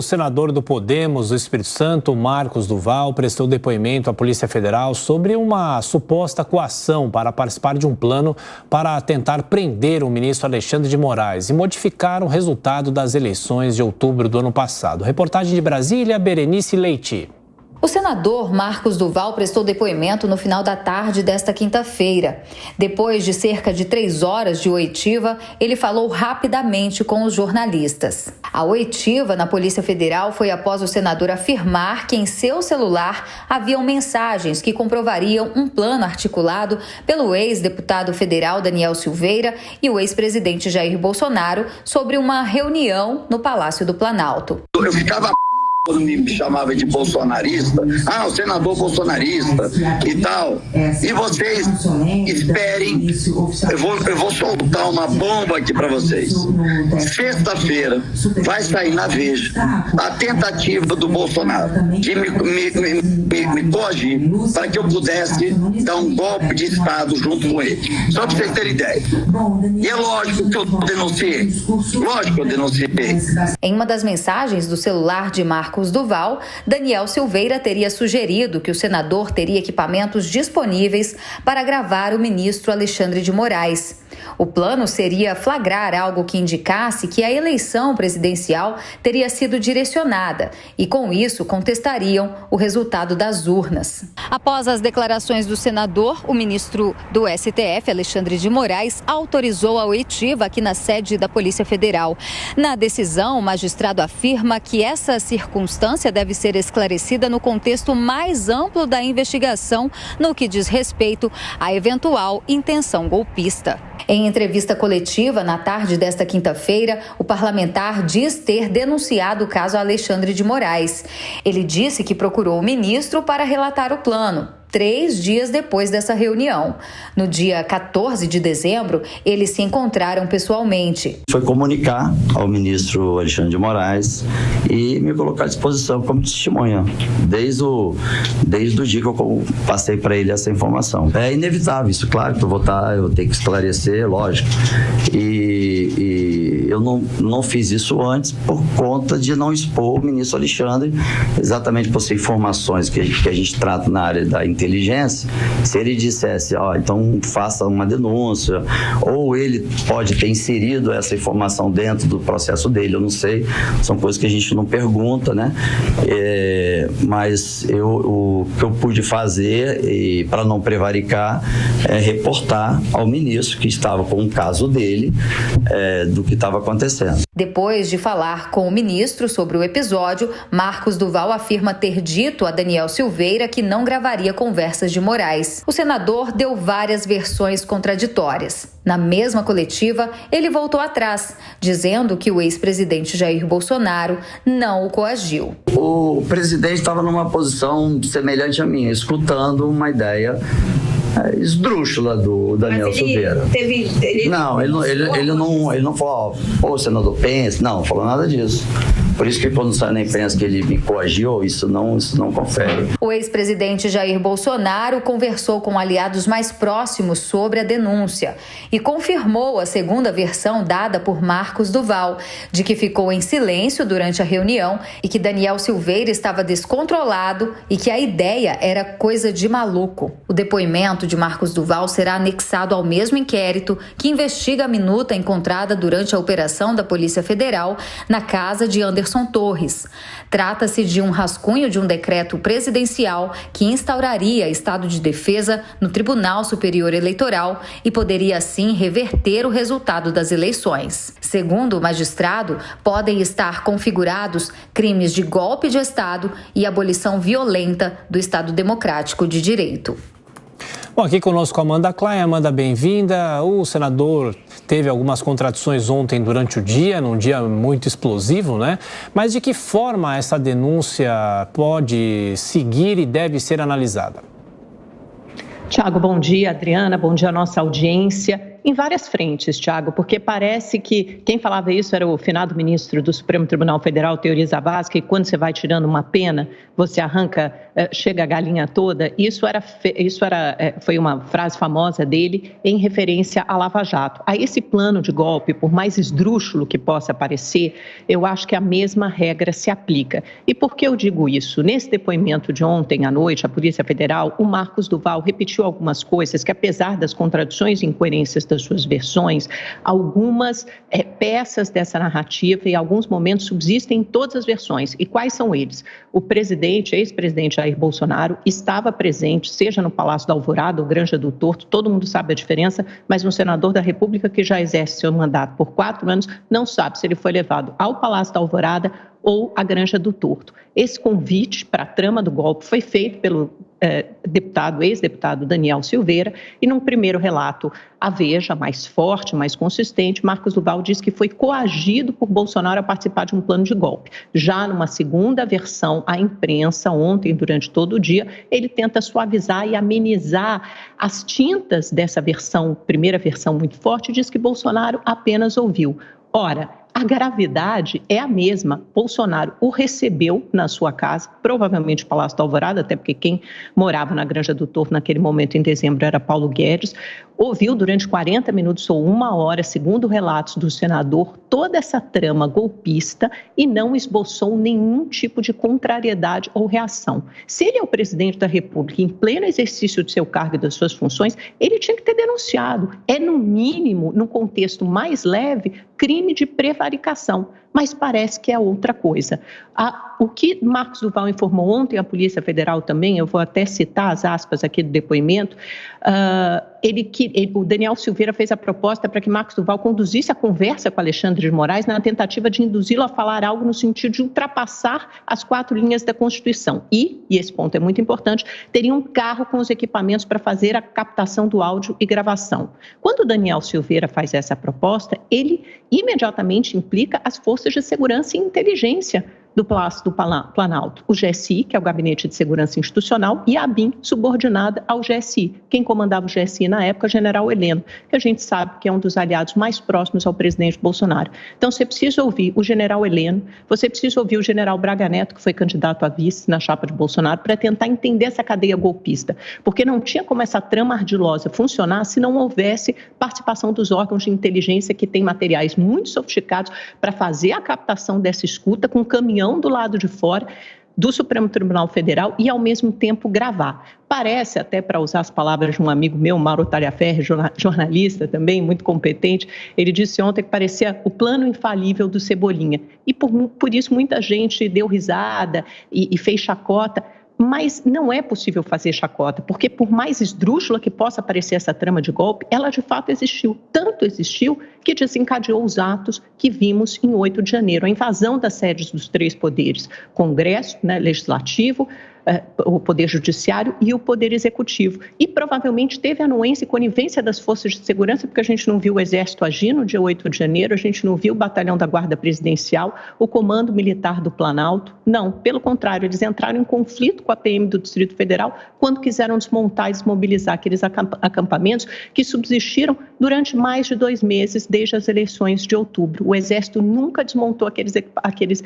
O senador do Podemos do Espírito Santo, Marcos Duval, prestou depoimento à Polícia Federal sobre uma suposta coação para participar de um plano para tentar prender o ministro Alexandre de Moraes e modificar o resultado das eleições de outubro do ano passado. Reportagem de Brasília, Berenice Leite. O senador Marcos Duval prestou depoimento no final da tarde desta quinta-feira. Depois de cerca de 3 horas de oitiva, ele falou rapidamente com os jornalistas. A oitiva na Polícia Federal foi após o senador afirmar que em seu celular haviam mensagens que comprovariam um plano articulado pelo ex-deputado federal Daniel Silveira e o ex-presidente Jair Bolsonaro sobre uma reunião no Palácio do Planalto. Eu ficava quando me chamava de bolsonarista, o senador bolsonarista e tal. E vocês esperem, eu vou soltar uma bomba aqui para vocês. Sexta-feira vai sair na Veja a tentativa do Bolsonaro de me coagir para que eu pudesse dar um golpe de Estado junto com ele. Só para vocês terem ideia. E é lógico que eu denunciei. Lógico que eu denunciei. Em uma das mensagens do celular de Marcos Duval, Daniel Silveira teria sugerido que o senador teria equipamentos disponíveis para gravar o ministro Alexandre de Moraes. O plano seria flagrar algo que indicasse que a eleição presidencial teria sido direcionada e, com isso, contestariam o resultado das urnas. Após as declarações do senador, o ministro do STF, Alexandre de Moraes, autorizou a oitiva aqui na sede da Polícia Federal. Na decisão, o magistrado afirma que essa circunstância deve ser esclarecida no contexto mais amplo da investigação no que diz respeito à eventual intenção golpista. Em entrevista coletiva, na tarde desta quinta-feira, o parlamentar diz ter denunciado o caso Alexandre de Moraes. Ele disse que procurou o ministro para relatar o plano 3 dias depois dessa reunião. No dia 14 de dezembro, eles se encontraram pessoalmente. Foi comunicar ao ministro Alexandre de Moraes e me colocar à disposição como testemunha, desde o dia que eu passei para ele essa informação. É inevitável isso, claro que eu vou ter que esclarecer, lógico. E eu não fiz isso antes por conta de não expor o ministro Alexandre, exatamente por ser informações que a gente trata na área da inteligência. Se ele dissesse, então faça uma denúncia, ou ele pode ter inserido essa informação dentro do processo dele, eu não sei, são coisas que a gente não pergunta, né? Mas o que eu pude fazer, para não prevaricar, é reportar ao ministro que estava com o caso dele, do que estava acontecendo. Depois de falar com o ministro sobre o episódio, Marcos Duval afirma ter dito a Daniel Silveira que não gravaria conversas de Moraes. O senador deu várias versões contraditórias. Na mesma coletiva, ele voltou atrás, dizendo que o ex-presidente Jair Bolsonaro não o coagiu. O presidente estava numa posição semelhante à minha, escutando uma ideia esdrúxula do Daniel Silveira. Ele não falou, senador, pense, não falou nada disso. Por isso que quando sai na imprensa que ele me coagiu, isso não confere. O ex-presidente Jair Bolsonaro conversou com aliados mais próximos sobre a denúncia e confirmou a segunda versão dada por Marcos Duval, de que ficou em silêncio durante a reunião e que Daniel Silveira estava descontrolado e que a ideia era coisa de maluco. O depoimento de Marcos Duval será anexado ao mesmo inquérito que investiga a minuta encontrada durante a operação da Polícia Federal na casa de Anderson Torres. Trata-se de um rascunho de um decreto presidencial que instauraria estado de defesa no Tribunal Superior Eleitoral e poderia assim reverter o resultado das eleições. Segundo o magistrado, podem estar configurados crimes de golpe de Estado e abolição violenta do Estado Democrático de Direito. Bom, aqui conosco a Amanda Klein. Amanda, bem-vinda. O senador teve algumas contradições ontem durante o dia, num dia muito explosivo, né? Mas de que forma essa denúncia pode seguir e deve ser analisada? Tiago, bom dia. Adriana, bom dia à nossa audiência. em várias frentes, Thiago, porque parece que quem falava isso era o finado ministro do Supremo Tribunal Federal, Teori Zavascki, que quando você vai tirando uma pena, você arranca, chega a galinha toda. Foi uma frase famosa dele em referência à Lava Jato. A esse plano de golpe, por mais esdrúxulo que possa parecer, eu acho que a mesma regra se aplica. E por que eu digo isso? Nesse depoimento de ontem à noite, a Polícia Federal, o Marcos du Val repetiu algumas coisas que, apesar das contradições e incoerências das suas versões, algumas peças dessa narrativa e alguns momentos subsistem em todas as versões. E quais são eles? O ex-presidente Jair Bolsonaro estava presente, seja no Palácio da Alvorada ou Granja do Torto, todo mundo sabe a diferença, mas um senador da República que já exerce seu mandato por 4 anos não sabe se ele foi levado ao Palácio da Alvorada ou à Granja do Torto. Esse convite para a trama do golpe foi feito pelo ex-deputado Daniel Silveira, e num primeiro relato, a Veja, mais forte, mais consistente, Marcos du Val diz que foi coagido por Bolsonaro a participar de um plano de golpe. Já numa segunda versão, à imprensa, ontem, durante todo o dia, ele tenta suavizar e amenizar as tintas dessa versão, primeira versão muito forte, e diz que Bolsonaro apenas ouviu. Ora, a gravidade é a mesma. Bolsonaro o recebeu na sua casa, provavelmente no Palácio da Alvorada, até porque quem morava na Granja do Torto naquele momento, em dezembro, era Paulo Guedes. Ouviu durante 40 minutos ou 1 hora, segundo relatos do senador, toda essa trama golpista e não esboçou nenhum tipo de contrariedade ou reação. Se ele é o presidente da República, em pleno exercício de seu cargo e das suas funções, ele tinha que ter denunciado. É, no mínimo, no contexto mais leve, crime de prevaricação. Mas parece que é outra coisa. O que Marcos du Val informou ontem à Polícia Federal também, eu vou até citar as aspas aqui do depoimento, o Daniel Silveira fez a proposta para que Marcos du Val conduzisse a conversa com Alexandre de Moraes na tentativa de induzi-lo a falar algo no sentido de ultrapassar as 4 linhas da Constituição. E esse ponto é muito importante, teria um carro com os equipamentos para fazer a captação do áudio e gravação. Quando o Daniel Silveira faz essa proposta, ele imediatamente implica as forças de segurança e inteligência do Palácio do Planalto, o GSI, que é o Gabinete de Segurança Institucional, e a ABIN, subordinada ao GSI. Quem comandava o GSI na época, o general Heleno, que a gente sabe que é um dos aliados mais próximos ao presidente Bolsonaro. Então, você precisa ouvir o general Heleno, você precisa ouvir o general Braga Neto, que foi candidato a vice na chapa de Bolsonaro, para tentar entender essa cadeia golpista, porque não tinha como essa trama ardilosa funcionar se não houvesse participação dos órgãos de inteligência que têm materiais muito sofisticados para fazer a captação dessa escuta com caminhão do lado de fora do Supremo Tribunal Federal e, ao mesmo tempo, gravar. Parece, até para usar as palavras de um amigo meu, Mauro Talhaferri, jornalista também, muito competente, ele disse ontem que parecia o plano infalível do Cebolinha. E por isso muita gente deu risada e fez chacota. Mas não é possível fazer chacota, porque por mais esdrúxula que possa parecer essa trama de golpe, ela de fato existiu. Tanto existiu que desencadeou os atos que vimos em 8 de janeiro, a invasão das sedes dos 3 poderes, Congresso, Legislativo, o Poder Judiciário e o Poder Executivo. E provavelmente teve anuência e conivência das forças de segurança, porque a gente não viu o Exército agir no dia 8 de janeiro, a gente não viu o Batalhão da Guarda Presidencial, o Comando Militar do Planalto. Não, pelo contrário, eles entraram em conflito com a PM do Distrito Federal quando quiseram desmontar e desmobilizar aqueles acampamentos que subsistiram durante mais de 2 meses, desde as eleições de outubro. O Exército nunca desmontou aqueles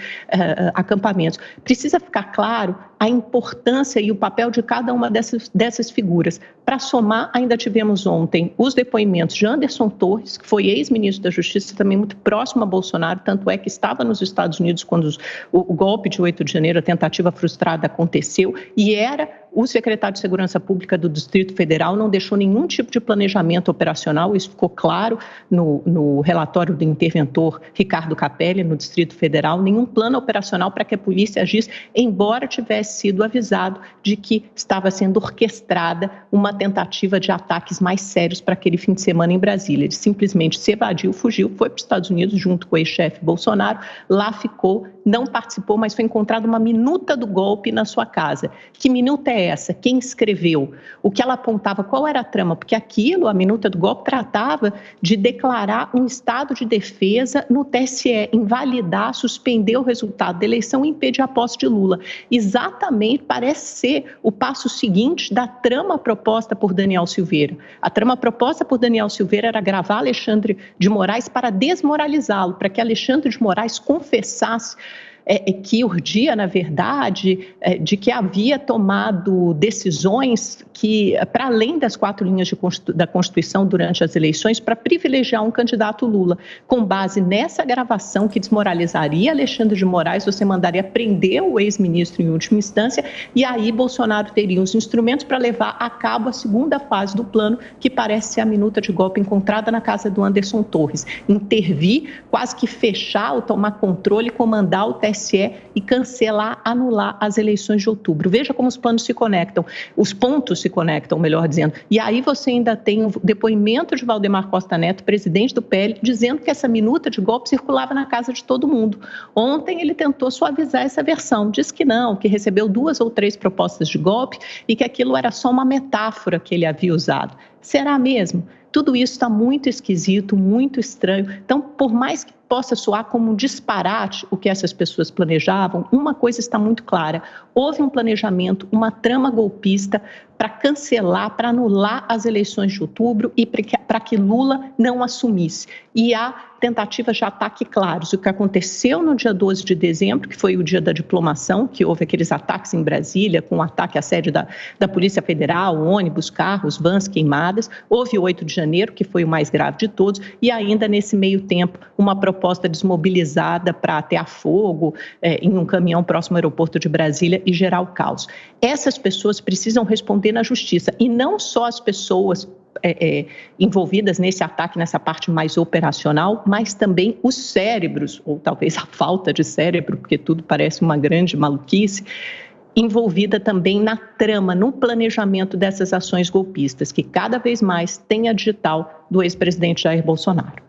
acampamentos. Precisa ficar claro a importância e o papel de cada uma dessas figuras. Para somar, ainda tivemos ontem os depoimentos de Anderson Torres, que foi ex-ministro da Justiça, também muito próximo a Bolsonaro, tanto é que estava nos Estados Unidos quando o golpe de 8 de janeiro, a tentativa frustrada, aconteceu, e era o secretário de Segurança Pública do Distrito Federal, não deixou nenhum tipo de planejamento operacional, isso ficou claro no relatório do interventor Ricardo Capelli, no Distrito Federal, nenhum plano operacional para que a polícia agisse, embora tivesse sido avisado de que estava sendo orquestrada uma tentativa de ataques mais sérios para aquele fim de semana em Brasília. Ele simplesmente se evadiu, fugiu, foi para os Estados Unidos junto com o ex-chefe Bolsonaro, lá ficou, não participou, mas foi encontrada uma minuta do golpe na sua casa. Que minuta é essa? Quem escreveu? O que ela apontava? Qual era a trama? Porque aquilo, a minuta do golpe, tratava de declarar um estado de defesa no TSE, invalidar, suspender o resultado da eleição e impedir a posse de Lula. Exatamente, parece ser o passo seguinte da trama proposta por Daniel Silveira. A trama proposta por Daniel Silveira era gravar Alexandre de Moraes para desmoralizá-lo, para que Alexandre de Moraes confessasse que urdia, na verdade, de que havia tomado decisões que, para além das 4 linhas da Constituição durante as eleições, para privilegiar um candidato Lula. Com base nessa gravação que desmoralizaria Alexandre de Moraes, você mandaria prender o ex-ministro em última instância e aí Bolsonaro teria os instrumentos para levar a cabo a segunda fase do plano, que parece ser a minuta de golpe encontrada na casa do Anderson Torres. Intervir, quase que fechar ou tomar controle, comandar o TSE e cancelar, anular as eleições de outubro. Veja como os planos se conectam, os pontos se conectam, melhor dizendo. E aí você ainda tem o depoimento de Valdemar Costa Neto, presidente do PL, dizendo que essa minuta de golpe circulava na casa de todo mundo. Ontem ele tentou suavizar essa versão, disse que não, que recebeu 2 ou 3 propostas de golpe e que aquilo era só uma metáfora que ele havia usado. Será mesmo? Tudo isso está muito esquisito, muito estranho. Então, por mais que possa soar como um disparate o que essas pessoas planejavam, uma coisa está muito clara: houve um planejamento, uma trama golpista para cancelar, para anular as eleições de outubro e para que Lula não assumisse. E há tentativas de ataque claros. O que aconteceu no dia 12 de dezembro, que foi o dia da diplomação, que houve aqueles ataques em Brasília, com o ataque à sede da Polícia Federal, ônibus, carros, vans queimadas. Houve o 8 de janeiro, que foi o mais grave de todos, e ainda nesse meio tempo, uma proposta desmobilizada para atear fogo em um caminhão próximo ao aeroporto de Brasília e gerar o caos. Essas pessoas precisam responder na justiça, e não só as pessoas envolvidas nesse ataque, nessa parte mais operacional, mas também os cérebros, ou talvez a falta de cérebro, porque tudo parece uma grande maluquice, envolvida também na trama, no planejamento dessas ações golpistas, que cada vez mais tem a digital do ex-presidente Jair Bolsonaro.